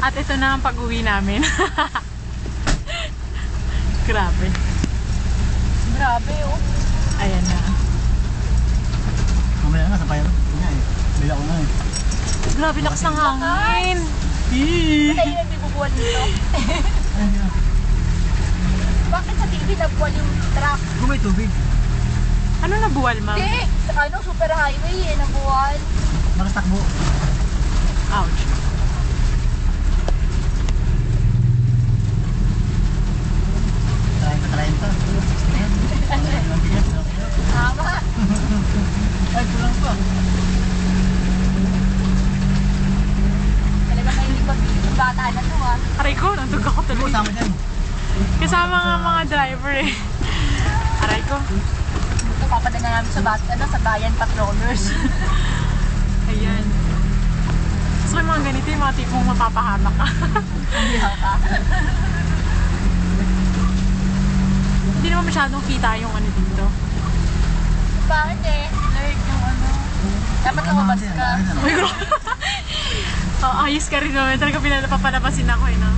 At ito na ang pag-uwi namin. Grabe. Grabe, oh. Ayan na. Mamaya nga sa pyro. Nga eh. Bila ko na eh. Grabe, lakas ng hangin. Tayo na di bubuwan dito. Bakit sa TV nabuwal yung truck? Kung may tubig, Ano na buwal, ma'am? Hindi, sa ano, super highway eh, nabuwal. makatakbo. Ouch. Tarayin pa. Tama. Ay, kulang pa. Talaga may pag-ibig yung bata na to ah. Aray ko, nandog ako Ano tuloy. kasama dyan? Kasama nga mga driver eh. Aray ko. Ito papadala namin sa sa bayan patrollers. Ayan. So yung mga ganito, yung mga tipong mapapahamak ka. Hindi ka. Hindi naman masyadong kita yung ano dito. Bakit eh? Like yung ano. Dapat lumabas ka. Uy, bro. Oh, ayos ka rin naman. Talaga pinapapalapasin ako eh, no?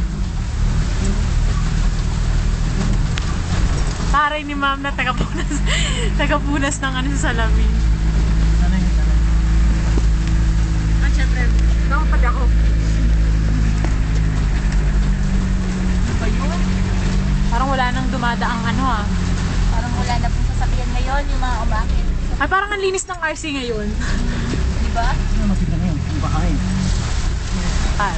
Taray ni ma'am na tagapunas ng ano sa salamin. Sanay. At syempre, nakapag ako. Ano ba yun? Parang wala nang dumadaang ano ah. Parang wala na pong sasakyan ngayon yung mga umakit. Ay, parang ang linis ng RC ngayon. Di ba? Ano makita ngayon? Yung baka ngayon. Ah,